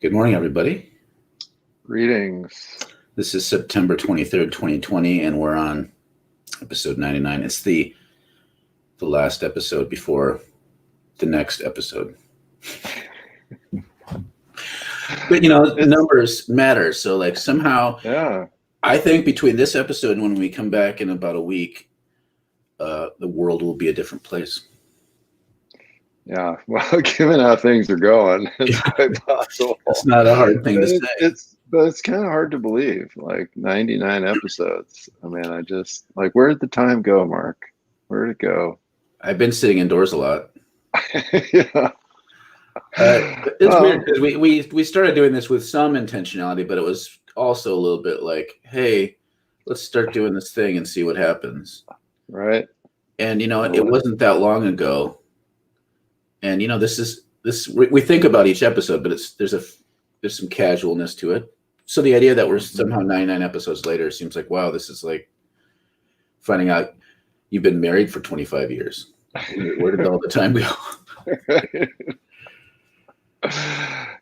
Good morning, everybody. Greetings. This is September 23rd, 2020, and we're on episode 99. It's the last episode before the next episode. But, numbers matter. So, somehow, Yeah. I think between this episode and when we come back in about a week, the world will be a different place. Yeah. Well, given how things are going, it's quite possible. It's not a hard thing to say. It's kind of hard to believe. 99 episodes. I mean, I just where did the time go, Mark? Where did it go? I've been sitting indoors a lot. Yeah. It's weird because we started doing this with some intentionality, but it was also a little bit like, hey, let's start doing this thing and see what happens. Right. And it wasn't that long ago. And we think about each episode, but there's some casualness to it. So the idea that we're somehow 99 episodes later seems like, wow, this is like finding out you've been married for 25 years. Where did all the time go?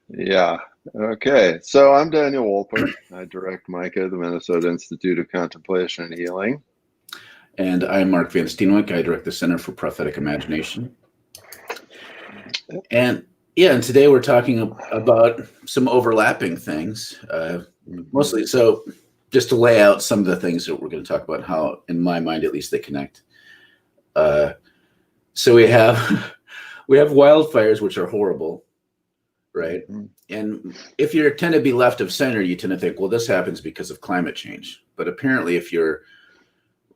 Yeah. Okay. So I'm Daniel Wolper. I direct MICA, the Minnesota Institute of Contemplation and Healing. And I'm Mark Van Steenwyk. I direct the Center for Prophetic Imagination. And today we're talking about some overlapping things, mostly. So just to lay out some of the things that we're going to talk about, how, in my mind, at least, they connect. So we have wildfires, which are horrible, right? Mm-hmm. And if you tend to be left of center, you tend to think, well, this happens because of climate change. But apparently, if you're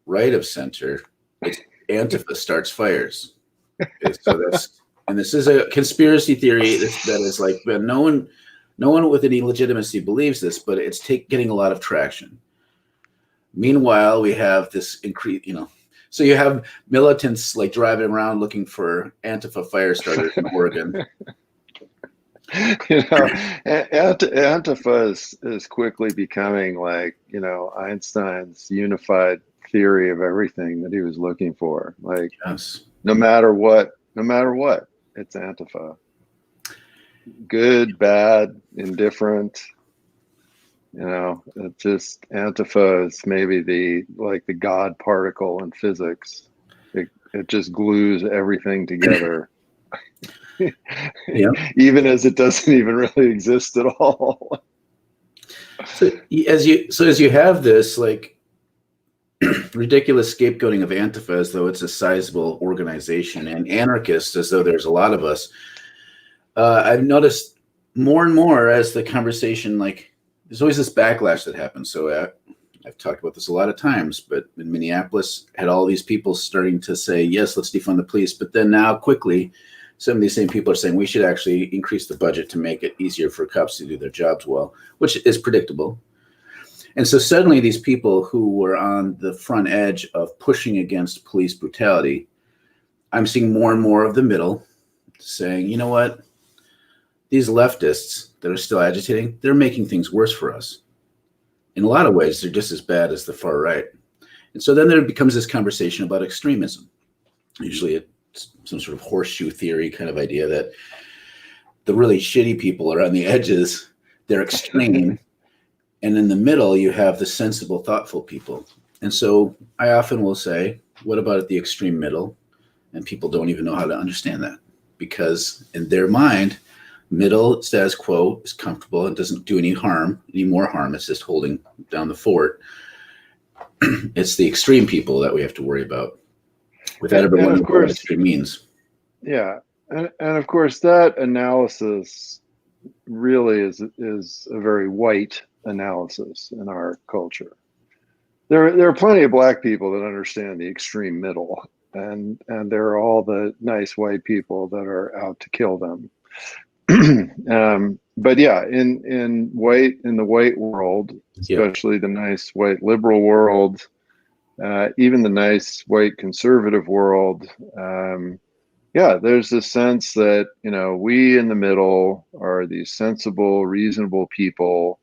right of center, it's antifa starts fires. So this is a conspiracy theory that is like, no one with any legitimacy believes this, but it's getting a lot of traction. Meanwhile, we have this increase, so you have militants driving around looking for antifa fire starters in Oregon. Antifa is quickly becoming Einstein's unified theory of everything that he was looking for. Yes. No matter what, it's Antifa. Good, bad, indifferent. It's just Antifa is maybe the God particle in physics. It just glues everything together. Yeah. Even as it doesn't even really exist at all. So as you have this ridiculous scapegoating of Antifa as though it's a sizable organization, and anarchists as though there's a lot of us, I've noticed more and more as the conversation, there's always this backlash that happens. So I've talked about this a lot of times, but in Minneapolis had all these people starting to say, yes, let's defund the police. But then now quickly, some of these same people are saying we should actually increase the budget to make it easier for cops to do their jobs well, which is predictable. And so suddenly these people who were on the front edge of pushing against police brutality, I'm seeing more and more of the middle saying, you know what, these leftists that are still agitating, they're making things worse for us. In a lot of ways, they're just as bad as the far right. And so then there becomes this conversation about extremism. Usually it's some sort of horseshoe theory kind of idea that the really shitty people are on the edges, they're extreme. And in the middle, you have the sensible, thoughtful people. And so I often will say, what about at the extreme middle? And people don't even know how to understand that, because in their mind, middle status quo is comfortable and doesn't do any more harm. It's just holding down the fort. It's the extreme people that we have to worry about, without everyone knowing what extreme means. Yeah. And of course, that analysis really is a very white analysis in our culture. There are plenty of black people that understand the extreme middle, and there are all the nice white people that are out to kill them. But yeah, in the white world, especially the nice white liberal world, even the nice white conservative world, there's this sense that we in the middle are these sensible, reasonable people,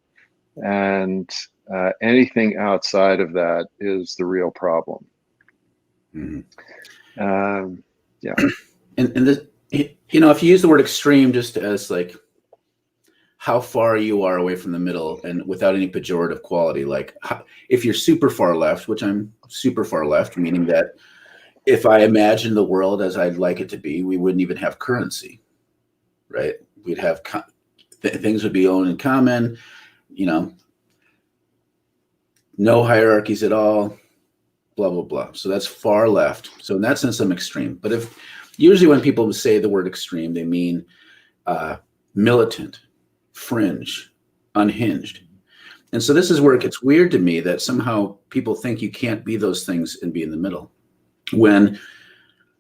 and anything outside of that is the real problem. Mm-hmm. Yeah. And this, if you use the word extreme just as how far you are away from the middle, and without any pejorative quality. Like if you're super far left, which I'm super far left, meaning that if I imagine the world as I'd like it to be, we wouldn't even have currency, right? We'd have things would be owned in common, you know, no hierarchies at all, blah, blah, blah. So that's far left. So in that sense, I'm extreme. But if usually when people say the word extreme, they mean militant, fringe, unhinged. And so this is where it gets weird to me that somehow people think you can't be those things and be in the middle. When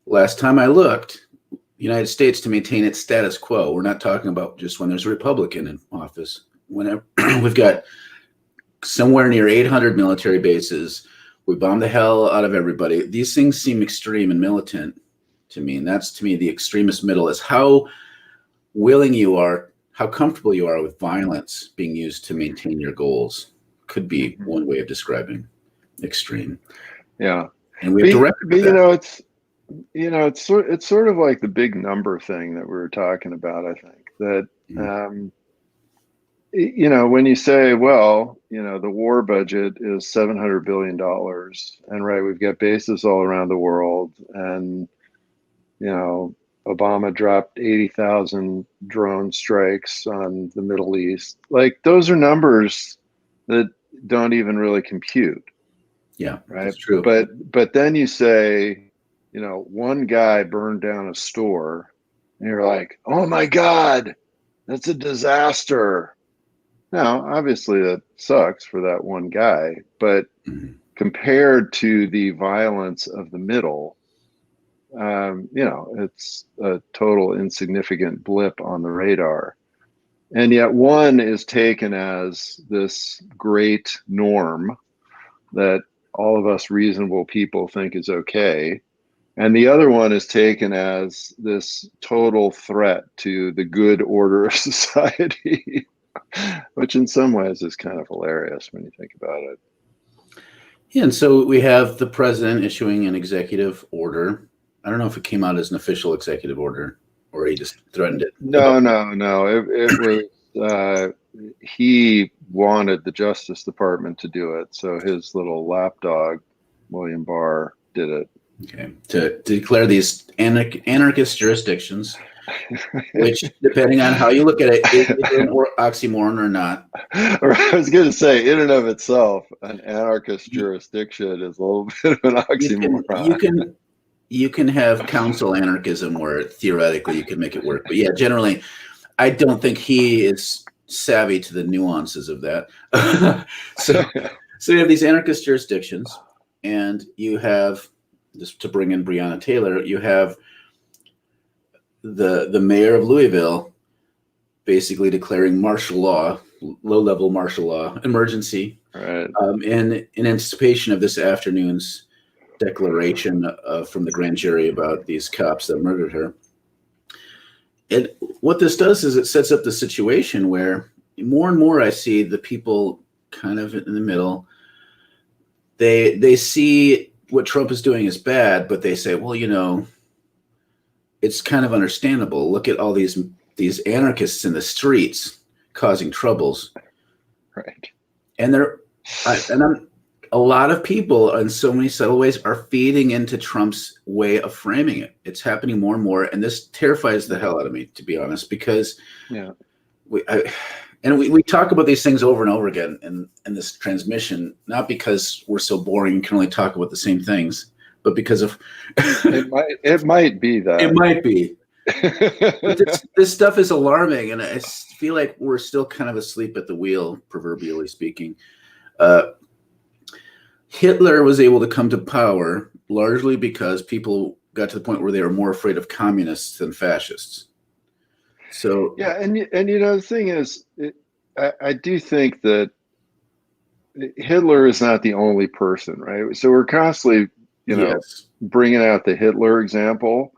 last time I looked, the United States, to maintain its status quo, we're not talking about just when there's a Republican in office. Whenever we've got somewhere near 800 military bases, we bomb the hell out of everybody. These things seem extreme and militant to me. And that's, to me, the extremist middle is how willing you are, how comfortable you are with violence being used to maintain your goals. Could be one way of describing extreme. Yeah. And we have to recognize that. It's sort of like the big number thing that we were talking about. I think that, when you say, well, the war budget is $700 billion, and right, we've got bases all around the world, and, Obama dropped 80,000 drone strikes on the Middle East. Like, those are numbers that don't even really compute. Yeah, right. That's true. But then you say, one guy burned down a store, and you're like, oh my God, that's a disaster. Now, obviously that sucks for that one guy, but compared to the violence of the middle, it's a total insignificant blip on the radar. And yet one is taken as this great norm that all of us reasonable people think is okay. And the other one is taken as this total threat to the good order of society, which in some ways is kind of hilarious when you think about it. Yeah, and so we have the president issuing an executive order. I don't know if it came out as an official executive order or he just threatened it. No. It was, he wanted the Justice Department to do it. So his little lapdog, William Barr, did it. Okay. To declare these anarchist jurisdictions, which, depending on how you look at it, is an oxymoron or not. I was going to say, in and of itself, an anarchist jurisdiction is a little bit of an oxymoron. You can have council anarchism where theoretically you can make it work. But yeah, generally, I don't think he is savvy to the nuances of that. So you have these anarchist jurisdictions, and you have, just to bring in Breonna Taylor, you have the mayor of Louisville basically declaring martial law, low-level martial law, emergency, right. in anticipation of this afternoon's declaration from the grand jury about these cops that murdered her. And what this does is it sets up the situation where more and more I see the people kind of in the middle. They see what Trump is doing is bad, but they say, well, it's kind of understandable. Look at all these anarchists in the streets causing troubles. Right. And a lot of people in so many subtle ways are feeding into Trump's way of framing it. It's happening more and more. And this terrifies the hell out of me, to be honest, because we talk about these things over and over again in this transmission, not because we're so boring and can only talk about the same things, but because of it might be that. It might be. This stuff is alarming, and I feel like we're still kind of asleep at the wheel, proverbially speaking. Hitler was able to come to power largely because people got to the point where they were more afraid of communists than fascists. So yeah, and the thing is, I do think that Hitler is not the only person, right? So we're constantly, bringing out the Hitler example,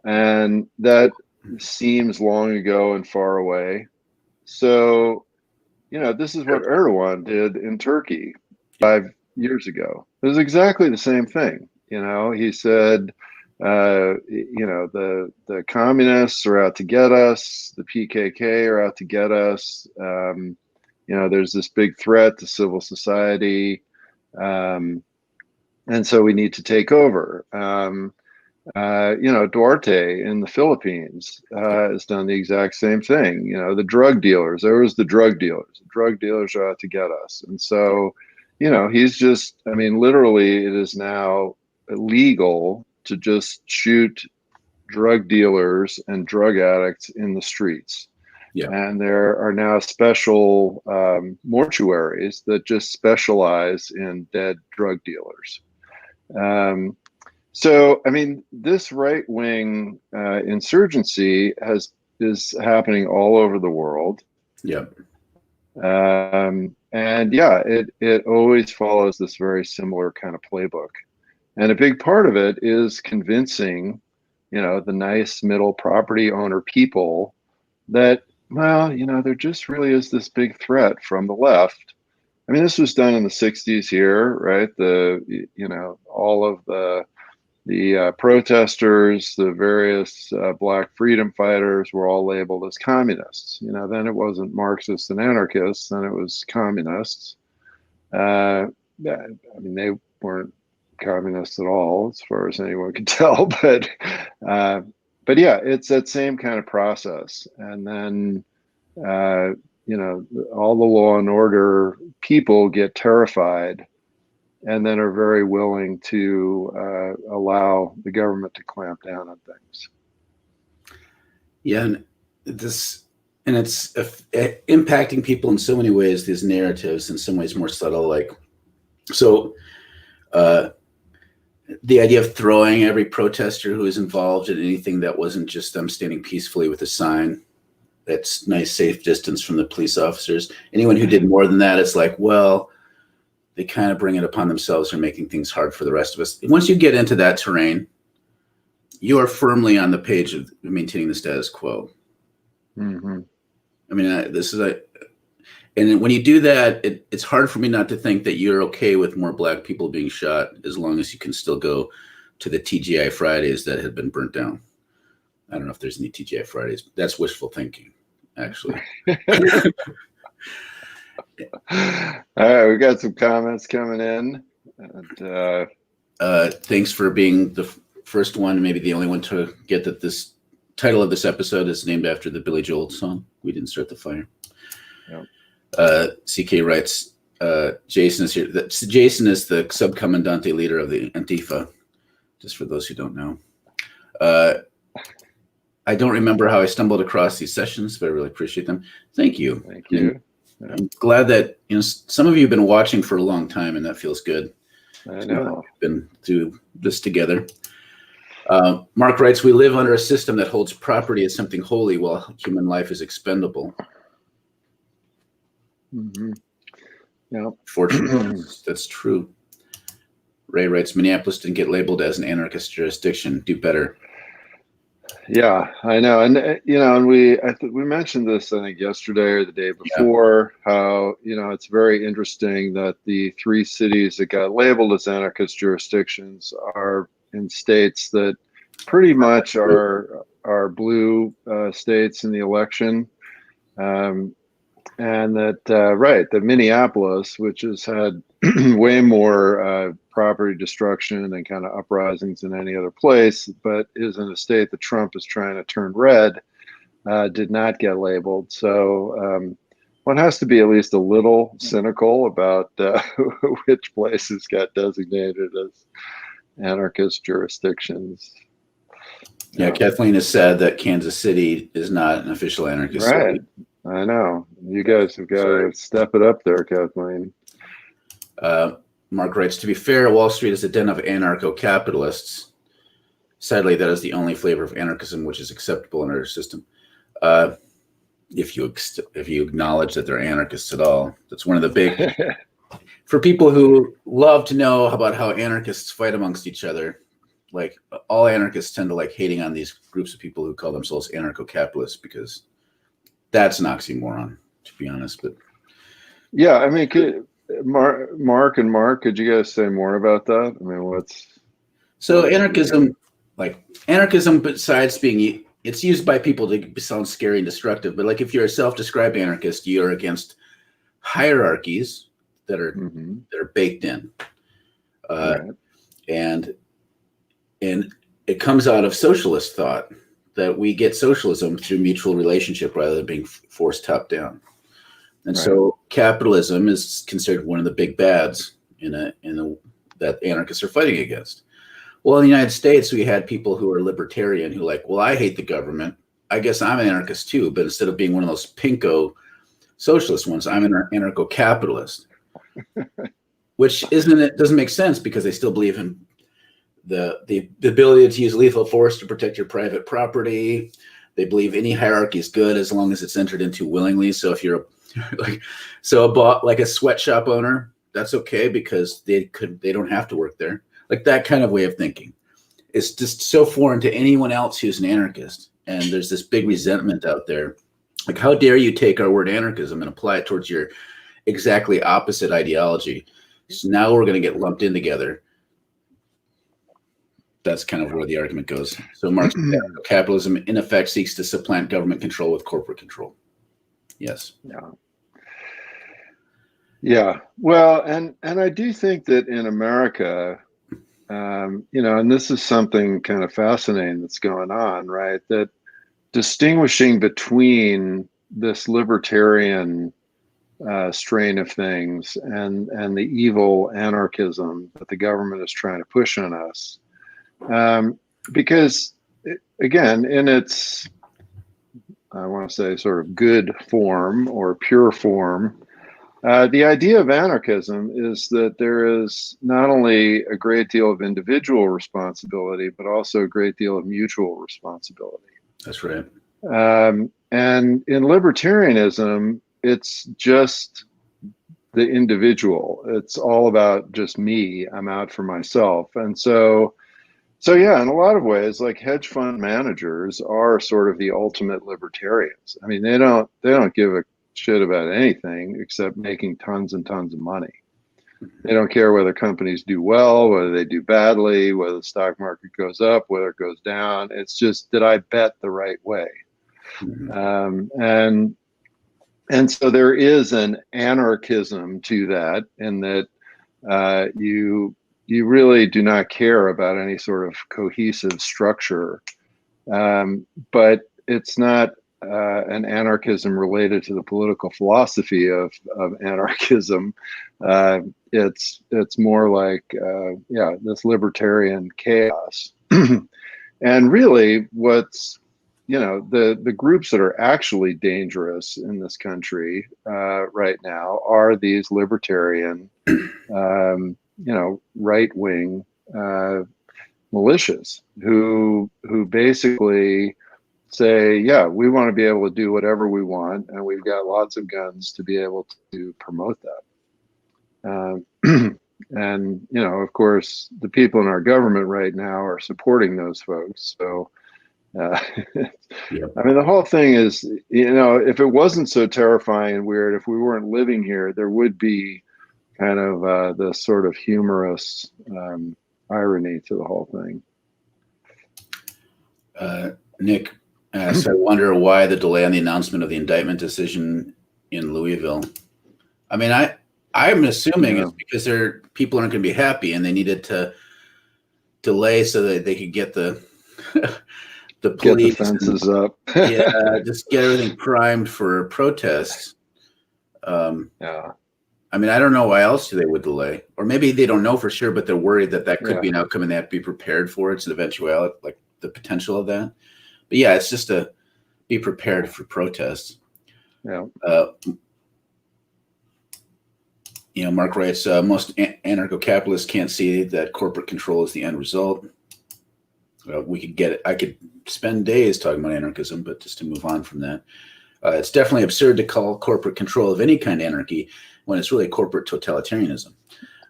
and that seems long ago and far away. So, this is what Erdogan did in Turkey 5 years ago. It was exactly the same thing. He said, The communists are out to get us. The PKK are out to get us. There's this big threat to civil society, and so we need to take over. Duarte in the Philippines has done the exact same thing. The drug dealers. There was the drug dealers. The drug dealers are out to get us, and so, he's just. I mean, literally, it is now illegal to just shoot drug dealers and drug addicts in the streets. Yeah. And there are now special mortuaries that just specialize in dead drug dealers. So, I mean, this right-wing insurgency is happening all over the world. Yeah. And yeah, it always follows this very similar kind of playbook. And a big part of it is convincing, the nice middle property owner people that, well, there just really is this big threat from the left. I mean, this was done in the 60s here, right? All of the protesters, the various black freedom fighters were all labeled as communists. Then it wasn't Marxists and anarchists, then it was communists. I mean, they weren't communists at all, as far as anyone could tell. But yeah, it's that same kind of process. And then all the law and order people get terrified, and then are very willing to allow the government to clamp down on things. Yeah, and it's impacting people in so many ways. These narratives, in some ways, more subtle. The idea of throwing every protester who is involved in anything that wasn't just them standing peacefully with a sign that's nice, safe distance from the police officers. Anyone who did more than that, it's like, well, they kind of bring it upon themselves or making things hard for the rest of us. Once you get into that terrain, you are firmly on the page of maintaining the status quo. Mm-hmm. I mean, and when you do that, it's hard for me not to think that you're okay with more black people being shot, as long as you can still go to the TGI Fridays that had been burnt down. I don't know if there's any TGI Fridays. That's wishful thinking, actually. All right, we got some comments coming in. And, thanks for being the first one, maybe the only one, to get that this title of this episode is named after the Billy Joel song, "We Didn't Start the Fire." Yep. CK writes, Jason is here. Jason is the subcommandante leader of the Antifa, just for those who don't know. I don't remember how I stumbled across these sessions, but I really appreciate them. Thank you. Thank you. I'm glad that some of you have been watching for a long time, and that feels good. I know. We've been through this together. Mark writes, "We live under a system that holds property as something holy, while human life is expendable." Mm-hmm. Yeah. Fortunately, that's true. Ray writes, "Minneapolis didn't get labeled as an anarchist jurisdiction. Do better." Yeah, I know, and and we mentioned this, I think, yesterday or the day before. Yeah. How it's very interesting that the 3 cities that got labeled as anarchist jurisdictions are in states that pretty much are blue states in the election, and that that Minneapolis, which has had way more property destruction and kind of uprisings than any other place, but is in a state that Trump is trying to turn red, did not get labeled. So one has to be at least a little cynical about which places got designated as anarchist jurisdictions. Yeah, Kathleen has said that Kansas City is not an official anarchist city. I know. You guys have got to step it up there, Kathleen. Mark writes, "To be fair, Wall Street is a den of anarcho-capitalists. Sadly, that is the only flavor of anarchism which is acceptable in our system." If you acknowledge that they're anarchists at all, that's one of the big. For people who love to know about how anarchists fight amongst each other, like, all anarchists tend to like hating on these groups of people who call themselves anarcho-capitalists, because that's an oxymoron, to be honest. But yeah, I mean, Mark, could you guys say more about that? I mean, so anarchism like anarchism, besides being, it's used by people to sound scary and destructive, but like if you're a self-described anarchist, you're against hierarchies that are baked in, Right. and it comes out of socialist thought that we get socialism through mutual relationship rather than being forced top down. And Right. so capitalism is considered one of the big bads that anarchists are fighting against. Well, in the United States, we had people who are libertarian who like, well, I hate the government. I guess I'm an anarchist too, but instead of being one of those pinko socialist ones, I'm an anarcho-capitalist, which doesn't make sense because they still believe in the ability to use lethal force to protect your private property. They believe any hierarchy is good as long as it's entered into willingly. So if you're like a sweatshop owner, that's okay because they don't have to work there. Like that kind of way of thinking is just so foreign to anyone else who's an anarchist. And there's this big resentment out there. Like, how dare you take our word anarchism and apply it towards your exactly opposite ideology? So now we're going to get lumped in together. That's kind of where the argument goes. So Marxist capitalism, in effect, seeks to supplant government control with corporate control. Yes. Yeah. Yeah. Well, and I do think that in America, and this is something kind of fascinating that's going on, right? That distinguishing between this libertarian strain of things and the evil anarchism that the government is trying to push on us, because again, in its, I want to say, sort of good form or pure form, the idea of anarchism is that there is not only a great deal of individual responsibility, but also a great deal of mutual responsibility. That's right. And in libertarianism, it's just the individual. It's all about just me. I'm out for myself. And so yeah, in a lot of ways, like hedge fund managers are sort of the ultimate libertarians. I mean, they don't give a shit about anything except making tons and tons of money. They don't care whether companies do well, whether they do badly, whether the stock market goes up, whether it goes down. It's just, did I bet the right way? And so there is an anarchism to that, in that you really do not care about any sort of cohesive structure, but it's not an anarchism related to the political philosophy of anarchism. It's more like this libertarian chaos. And really, what's the groups that are actually dangerous in this country right now are these libertarian, right-wing militias who basically say, yeah, we want to be able to do whatever we want, and we've got lots of guns to be able to promote that. And of course, the people in our government right now are supporting those folks. So Yep. I mean, the whole thing is, if it wasn't so terrifying and weird, if we weren't living here, there would be kind of this sort of humorous irony to the whole thing. Nick asks, I wonder why the delay on the announcement of the indictment decision in Louisville. I mean, I'm assuming it's because people aren't going to be happy and they needed to delay so that they could get the police, get the fences up. Just get everything primed for protests. Yeah. I mean, I don't know why else they would delay, or maybe they don't know for sure, but they're worried that could be an outcome and they have to be prepared for it. It's an eventuality, like the potential of that. But yeah, it's just to be prepared for protests. Yeah. Mark writes, most anarcho-capitalists can't see that corporate control is the end result. We could get it. I could spend days talking about anarchism, but just to move on from that, it's definitely absurd to call corporate control of any kind of anarchy when it's really corporate totalitarianism.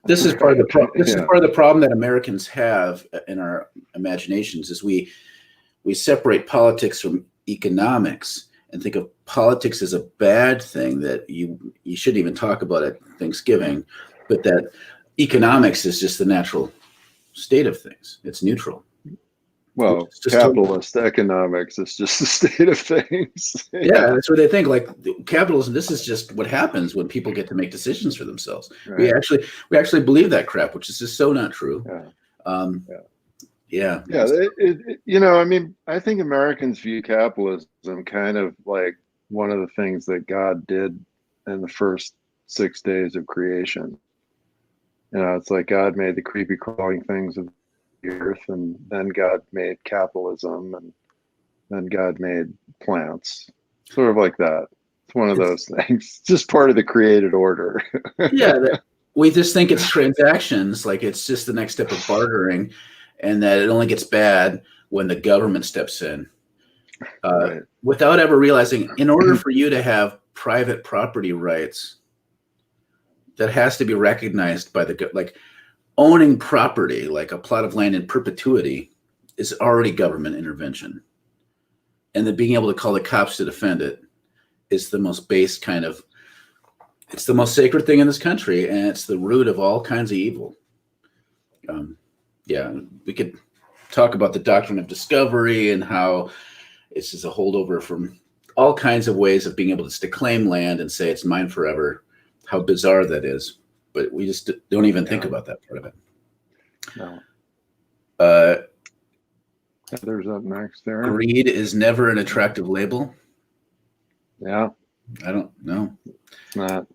This is part of the this is part of the problem that Americans have in our imaginations, is we separate politics from economics and think of politics as a bad thing that you shouldn't even talk about at Thanksgiving, but that economics is just the natural state of things. It's neutral. which Well, is just capitalist economics is just the state of things. yeah, that's what they think. Like capitalism, this is just what happens when people get to make decisions for themselves. Right. We actually believe that crap, which is just so not true. Yeah. Um, Yeah. yeah. Yeah. I mean, I think Americans view capitalism kind of like one of the things that God did in the first 6 days of creation. It's like God made the creepy crawling things of the earth, and then God made capitalism, and then God made plants. Sort of like that. It's one of those things. Just part of the created order. Yeah, we just think it's transactions, like it's just the next step of bartering, and that it only gets bad when the government steps in. Right. Without ever realizing, in order for you to have private property rights, that has to be recognized by like owning property, like a plot of land in perpetuity, is already government intervention. And then being able to call the cops to defend it is the most base kind of, it's the most sacred thing in this country, and it's the root of all kinds of evil. Yeah, we could talk about the doctrine of discovery and how it's just a holdover from all kinds of ways of being able to just claim land and say it's mine forever. How bizarre that is, but we just don't even think about that part of it. No. Heather's up next there. Greed is never an attractive label. Yeah. I don't know. It's not.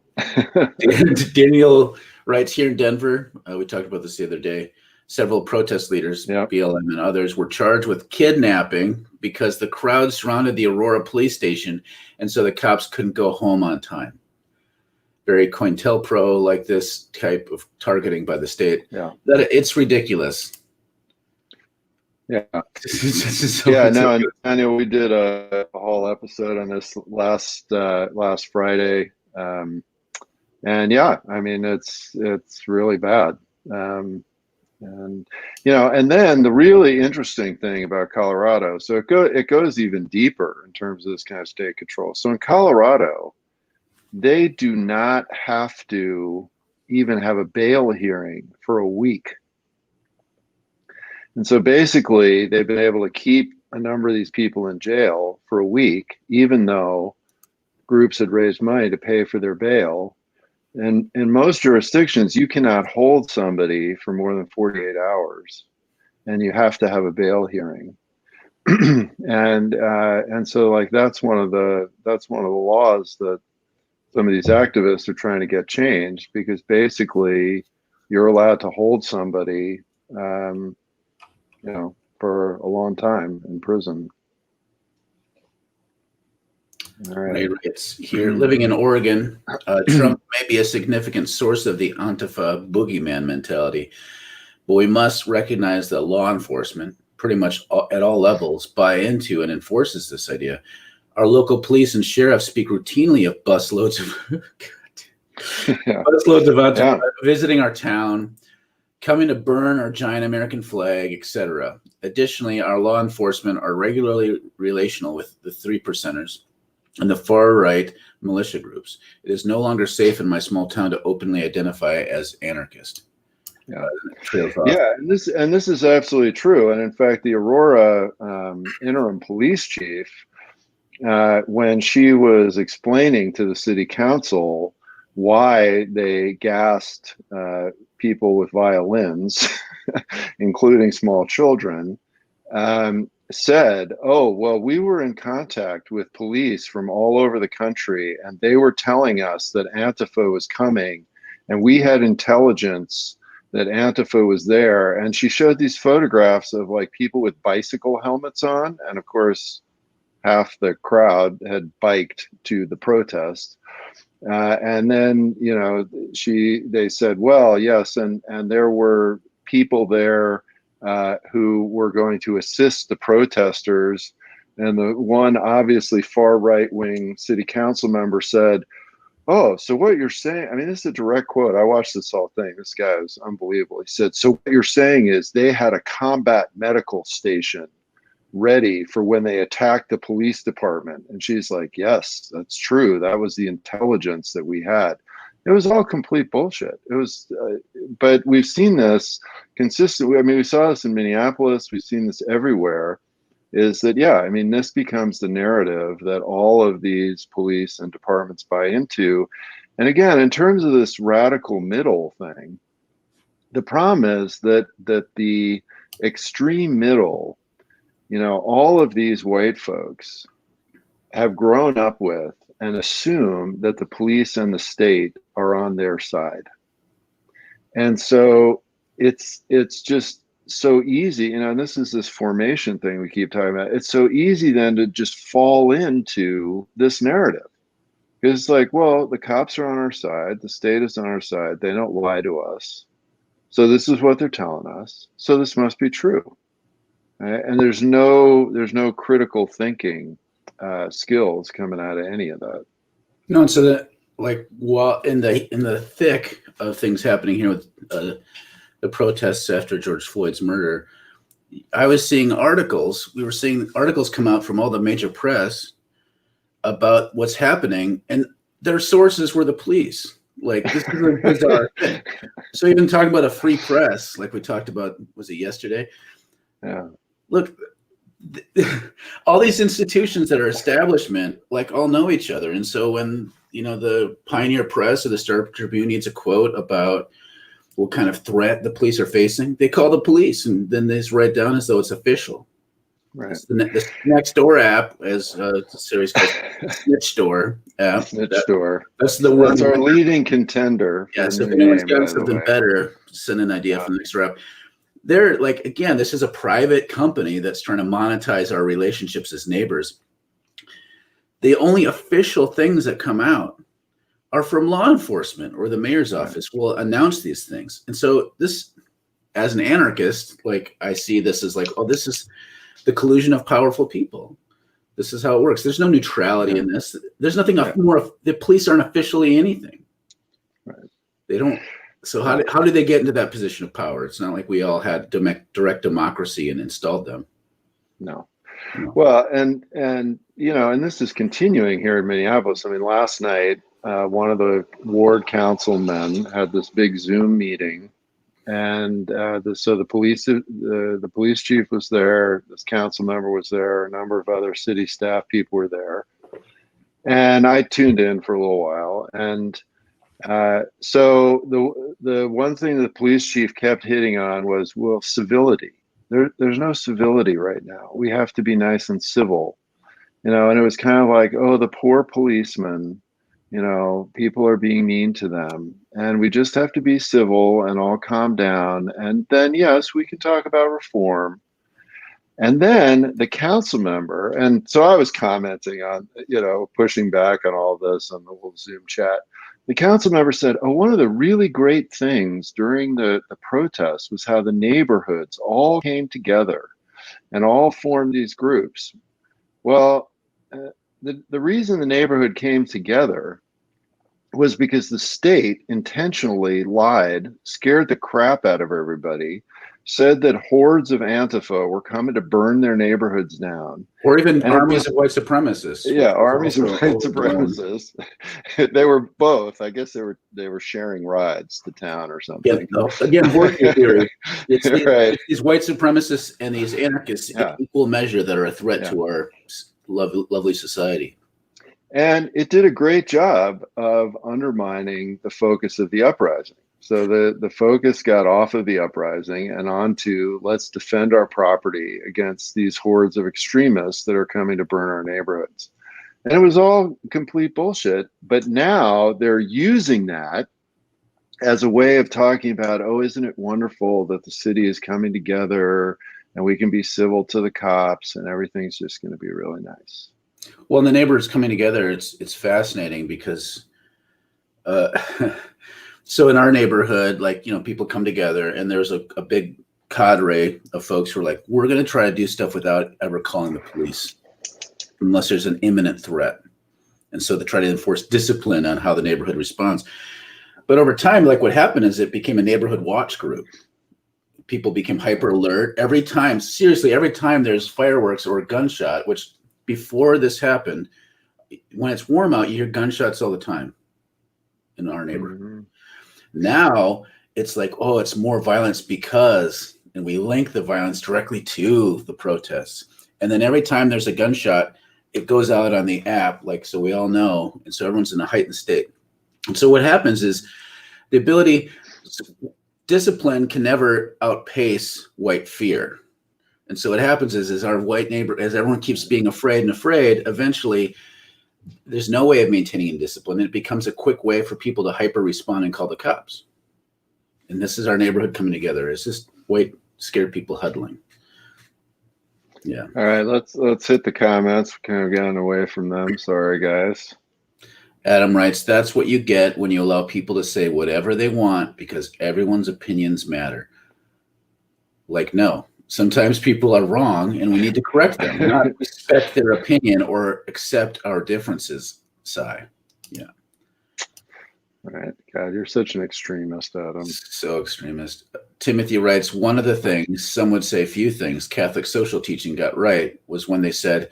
Daniel writes, here in Denver, we talked about this the other day, several protest leaders, BLM and others, were charged with kidnapping because the crowd surrounded the Aurora police station, and so the cops couldn't go home on time. Very COINTELPRO, like this type of targeting by the state. Yeah. That it's ridiculous. Yeah. Yeah, no, and Daniel, we did a whole episode on this last Friday. And yeah, I mean, it's really bad. And and then the really interesting thing about Colorado, so it goes even deeper in terms of this kind of state control. So in Colorado, they do not have to even have a bail hearing for a week. And so basically, they've been able to keep a number of these people in jail for a week, even though groups had raised money to pay for their bail. And in most jurisdictions, you cannot hold somebody for more than 48 hours, and you have to have a bail hearing. and so like that's one of the laws that some of these activists are trying to get changed, because basically you're allowed to hold somebody for a long time in prison. All right. It's here. Living in Oregon, Trump may be a significant source of the antifa boogeyman mentality, but we must recognize that law enforcement, pretty much at all levels, buy into and enforces this idea. Our local police and sheriffs speak routinely of busloads of antifa visiting our town, coming to burn our giant American flag, etc. Additionally, our law enforcement are regularly relational with the 3%ers and the far-right militia groups. It is no longer safe in my small town to openly identify as anarchist. Yeah, and this is absolutely true. And in fact, the Aurora interim police chief, when she was explaining to the city council why they gassed people with violins, including small children, said, oh, well, we were in contact with police from all over the country, and they were telling us that Antifa was coming, and we had intelligence that Antifa was there. And she showed these photographs of like people with bicycle helmets on, and of course half the crowd had biked to the protest. And then they said, well, yes, and there were people there who were going to assist the protesters. And the one obviously far right-wing city council member said, oh, so what you're saying, I mean, this is a direct quote. I watched this whole thing. This guy was unbelievable. He said, so what you're saying is they had a combat medical station ready for when they attacked the police department. And she's like, yes, that's true. That was the intelligence that we had. It was all complete bullshit. It was, but we've seen this consistently. I mean, we saw this in Minneapolis. We've seen this everywhere. Is that, yeah? I mean, this becomes the narrative that all of these police and departments buy into. And again, in terms of this radical middle thing, the problem is that the extreme middle, all of these white folks have grown up with and assume that the police and the state are on their side. And so it's just so easy, and this is this formation thing we keep talking about. It's so easy then to just fall into this narrative. Because it's like, well, the cops are on our side, the state is on our side, they don't lie to us. So this is what they're telling us. So this must be true. Right? And there's no critical thinking skills coming out of any of that. No, and so that, like, while in the thick of things happening here with the protests after George Floyd's murder, I was seeing articles. We were seeing articles come out from all the major press about what's happening, and their sources were the police. Like, this is a bizarre thing. So even talking about a free press, like we talked about, was it yesterday? Yeah. Look, all these institutions that are establishment, like, all know each other. And so when, the Pioneer Press or the Star Tribune needs a quote about what kind of threat the police are facing, they call the police, and then they just write down as though it's official. Right. It's the Next Door app, as a series called Snitch Door app. Door. That's the one. That's our leading contender. Yeah, so if anyone's got something better, send an idea for the Next Door app. They're like, again, this is a private company that's trying to monetize our relationships as neighbors. The only official things that come out are from law enforcement, or the mayor's office will announce these things. And so this, as an anarchist, like, I see this as like, oh, this is the collusion of powerful people. This is how it works. There's no neutrality in this. There's nothing more. The police aren't officially anything. Right. They don't. So how do they get into that position of power? It's not like we all had direct democracy and installed them. No. Well, and this is continuing here in Minneapolis. I mean, last night, one of the ward councilmen had this big Zoom meeting, and so the police chief was there, this council member was there, a number of other city staff people were there, and I tuned in for a little while. And so the one thing the police chief kept hitting on was, well, civility. There's no civility right now. We have to be nice and civil, and it was kind of like, oh, the poor policemen, people are being mean to them, and we just have to be civil and all calm down. And then, yes, we can talk about reform. And then the council member, and so I was commenting on, pushing back on all this on the little Zoom chat. The council member said, oh, one of the really great things during the protests was how the neighborhoods all came together and all formed these groups. Well, the reason the neighborhood came together was because the state intentionally lied, scared the crap out of everybody, said that hordes of Antifa were coming to burn their neighborhoods down. Or even armies of white supremacists. Yeah, armies of white supremacists. They were both. I guess they were sharing rides to town or something. Yeah, no. Again, horseshoe theory. It's Right. these white supremacists and these anarchists in equal measure that are a threat to our lovely society. And it did a great job of undermining the focus of the uprising. So the focus got off of the uprising and onto, let's defend our property against these hordes of extremists that are coming to burn our neighborhoods. And it was all complete bullshit. But now they're using that as a way of talking about, oh, isn't it wonderful that the city is coming together and we can be civil to the cops and everything's just going to be really nice. Well, in the neighborhoods coming together, it's fascinating because so in our neighborhood, like, people come together and there's a big cadre of folks who are like, we're going to try to do stuff without ever calling the police unless there's an imminent threat. And so they try to enforce discipline on how the neighborhood responds. But over time, like, what happened is it became a neighborhood watch group. People became hyper alert every time there's fireworks or a gunshot, which before this happened, when it's warm out, you hear gunshots all the time. in our neighborhood. Mm-hmm. Now it's like, oh, it's more violence because, and we link the violence directly to the protests. And then every time there's a gunshot, it goes out on the app, like, so we all know. And so everyone's in a heightened state. And so what happens is the ability, discipline can never outpace white fear. And so what happens is our white neighbor, as everyone keeps being afraid, eventually there's no way of maintaining discipline. It becomes a quick way for people to hyper respond and call the cops. And this is our neighborhood coming together. It's just white scared people huddling. Yeah. All right, let's hit the comments. We're kind of getting away from them. Sorry, guys. Adam writes, that's what you get when you allow people to say whatever they want because everyone's opinions matter. Like, no, sometimes people are wrong and we need to correct them, not respect their opinion or accept our differences, Sai. Yeah. All right. God, you're such an extremist, Adam. So extremist. Timothy writes, one of the things, some would say few things, Catholic social teaching got right was when they said,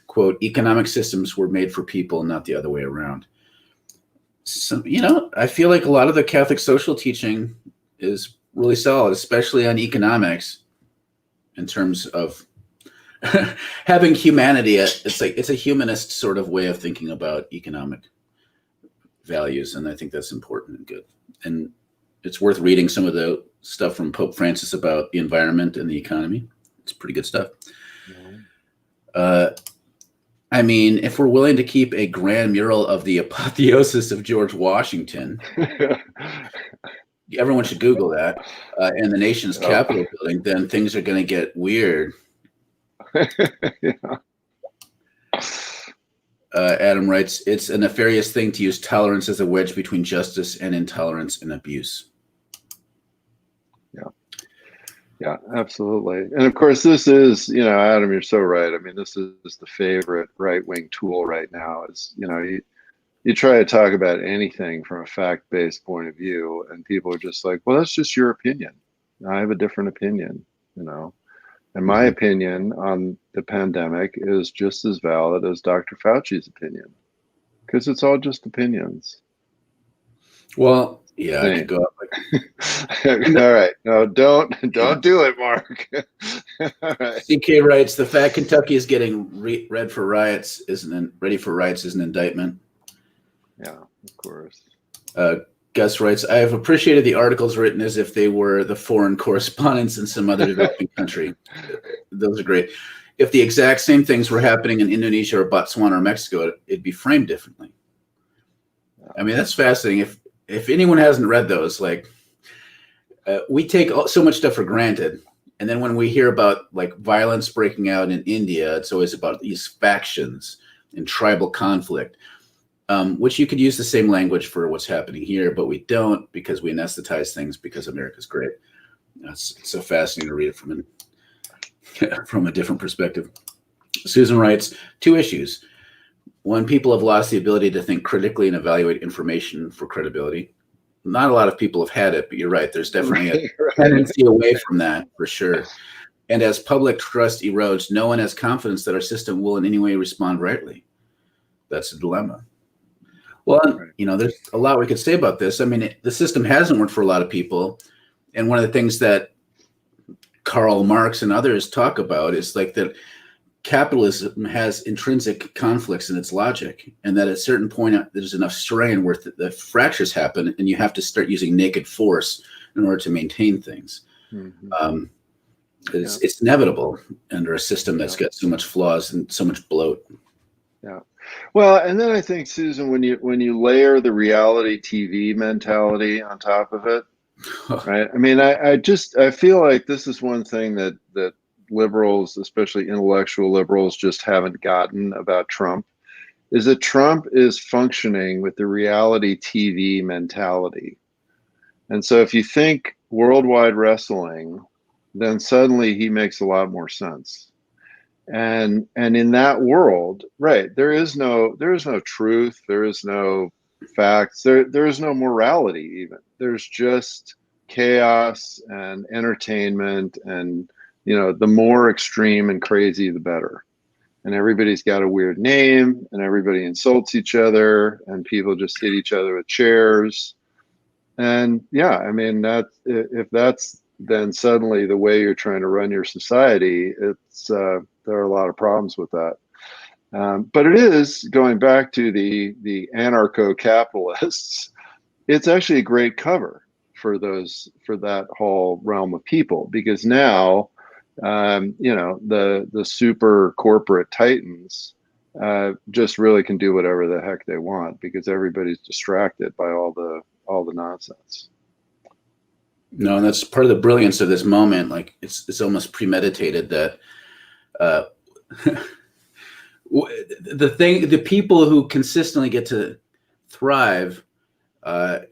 quote, economic systems were made for people, not the other way around. So, I feel like a lot of the Catholic social teaching is really solid, especially on economics, in terms of having humanity. It's a humanist sort of way of thinking about economic values, and I think that's important and good. And it's worth reading some of the stuff from Pope Francis about the environment and the economy. It's pretty good stuff. I mean, if we're willing to keep a grand mural of the apotheosis of George Washington, everyone should Google that, in the nation's Capitol building, then things are going to get weird. Yeah. Adam writes, it's a nefarious thing to use tolerance as a wedge between justice and intolerance and abuse. Yeah, absolutely. And of course, this is, Adam, you're so right. I mean, this is the favorite right-wing tool right now is, you try to talk about anything from a fact-based point of view, and people are just like, well, that's just your opinion. I have a different opinion, And my opinion on the pandemic is just as valid as Dr. Fauci's opinion, because it's all just opinions. Well, yeah, I could go up all right. No, don't do it, Mark. All right. CK writes, the fact Kentucky is getting ready for riots is an indictment. Yeah, of course. Gus writes, I have appreciated the articles written as if they were the foreign correspondents in some other developing country. Those are great. If the exact same things were happening in Indonesia or Botswana or Mexico, it'd be framed differently. I mean, that's fascinating. If anyone hasn't read those, we take so much stuff for granted. And then when we hear about violence breaking out in India, it's always about these factions and tribal conflict. Which you could use the same language for what's happening here, but we don't because we anesthetize things because America's great. It's so fascinating to read it from a different perspective. Susan writes, 2 issues. 1, people have lost the ability to think critically and evaluate information for credibility. Not a lot of people have had it, but you're right. There's definitely a tendency away from that for sure. And as public trust erodes, no one has confidence that our system will in any way respond rightly. That's a dilemma. Well, there's a lot we could say about this. I mean, the system hasn't worked for a lot of people. And one of the things that Karl Marx and others talk about is that capitalism has intrinsic conflicts in its logic. And that at a certain point, there's enough strain where the fractures happen and you have to start using naked force in order to maintain things. Mm-hmm. It's inevitable under a system that's got so much flaws and so much bloat. Yeah. Well, and then I think, Susan, when you layer the reality TV mentality on top of it, right? I mean, I feel like this is one thing that liberals, especially intellectual liberals, just haven't gotten about Trump, is that Trump is functioning with the reality TV mentality. And so if you think worldwide wrestling, then suddenly he makes a lot more sense. And in that world, right, there is no truth, there is no facts, there is no morality even. There's just chaos and entertainment, and the more extreme and crazy the better. and everybody's got a weird name, and everybody insults each other, and people just hit each other with chairs. And yeah, I mean, if that's then suddenly the way you're trying to run your society, there are a lot of problems with that. But it is, going back to the anarcho-capitalists, it's actually a great cover for that whole realm of people, because now the super corporate titans just really can do whatever the heck they want, because everybody's distracted by all the nonsense. No, and that's part of the brilliance of this moment. Like it's almost premeditated that the people who consistently get to thrive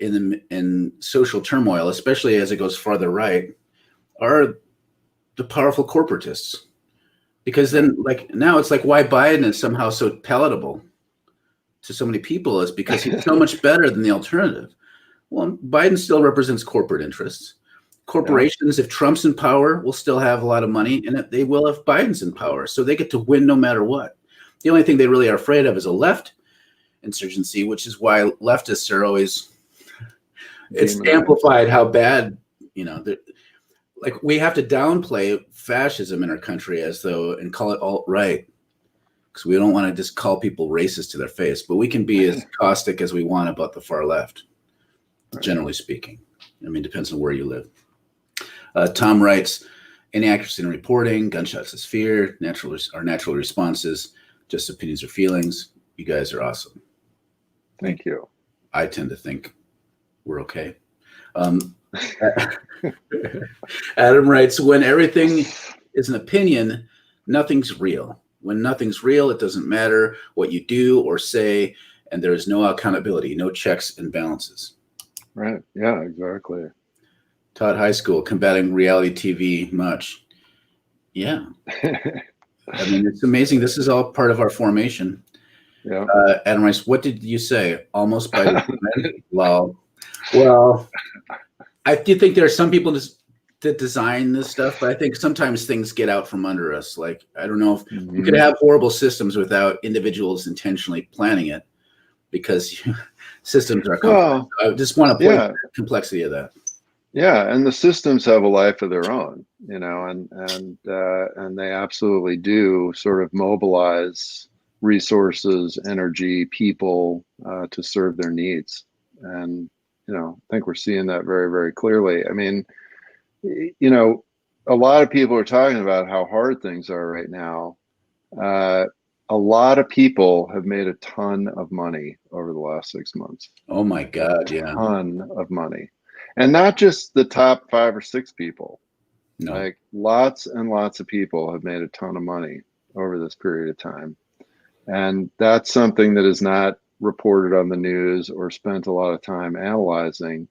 in social turmoil, especially as it goes farther right, are the powerful corporatists. Because then, like now, it's like why Biden is somehow so palatable to so many people is because he's so much better than the alternative. Well, Biden still represents corporate interests. Corporations, if Trump's in power, will still have a lot of money, and they will if Biden's in power. So they get to win no matter what. The only thing they really are afraid of is a left insurgency, which is why leftists are always, it's amplified how bad, like we have to downplay fascism in our country as though, and call it alt-right, because we don't want to just call people racist to their face, but we can be as caustic as we want about the far left, generally speaking. I mean, depends on where you live. Tom writes, inaccuracy in reporting, gunshots as fear, natural responses, just opinions or feelings. You guys are awesome. Thank you. I tend to think we're okay. Adam writes, when everything is an opinion, nothing's real. When nothing's real, it doesn't matter what you do or say, and there is no accountability, no checks and balances. Right. Yeah, exactly. Taught high school, combating reality TV much. Yeah. I mean, it's amazing. This is all part of our formation. Yeah. Adam writes, what did you say? Almost by the Well, I do think there are some people that design this stuff, but I think sometimes things get out from under us. Like, I don't know if you could have horrible systems without individuals intentionally planning it, because systems are complex. I just want to point out the complexity of that. Yeah, and the systems have a life of their own, and they absolutely do sort of mobilize resources, energy, people to serve their needs. And I think we're seeing that very, very clearly. I mean, a lot of people are talking about how hard things are right now. A lot of people have made a ton of money over the last 6 months. Oh my God, yeah. A ton of money. And not just the top 5 or 6 people. No. Like lots and lots of people have made a ton of money over this period of time. And that's something that is not reported on the news or spent a lot of time analyzing.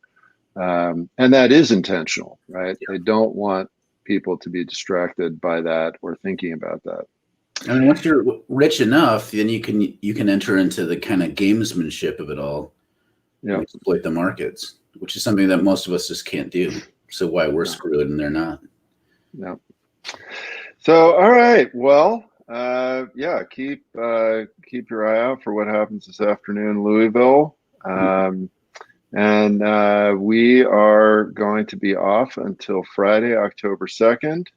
And that is intentional, right? Yeah. They don't want people to be distracted by that or thinking about that. I mean, once you're rich enough, then you can enter into the kind of gamesmanship of it all. Yeah. Exploit the markets, which is something that most of us just can't do. So why we're screwed and they're not. Yeah. So, all right. Well, keep your eye out for what happens this afternoon in Louisville. And we are going to be off until Friday, October 2nd,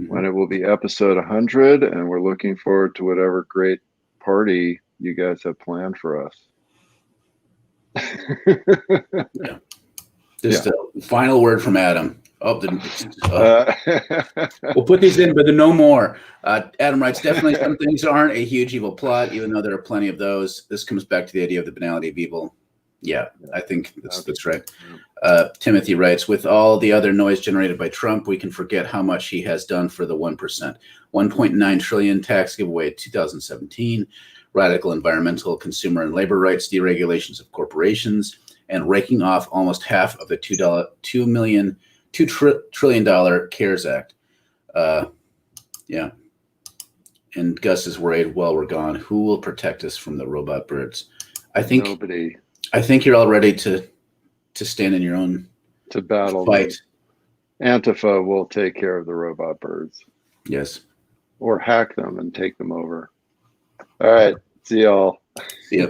when it will be episode 100. And we're looking forward to whatever great party you guys have planned for us. Yeah. Just a final word from Adam. We'll put these in, but no more. Adam writes, definitely some things aren't a huge evil plot, even though there are plenty of those. This comes back to the idea of the banality of evil. Yeah, I think that's right. Timothy writes, with all the other noise generated by Trump, we can forget how much he has done for the 1%. 1.9 trillion tax giveaway in 2017, radical environmental, consumer, and labor rights deregulations of corporations, and raking off almost half of the $2 trillion CARES Act. Yeah. And Gus is worried, well, we're gone. Who will protect us from the robot birds? I think nobody. I think you're all ready to stand in your own to battle fight. Antifa will take care of the robot birds. Yes. Or hack them and take them over. All right. See y'all. See ya.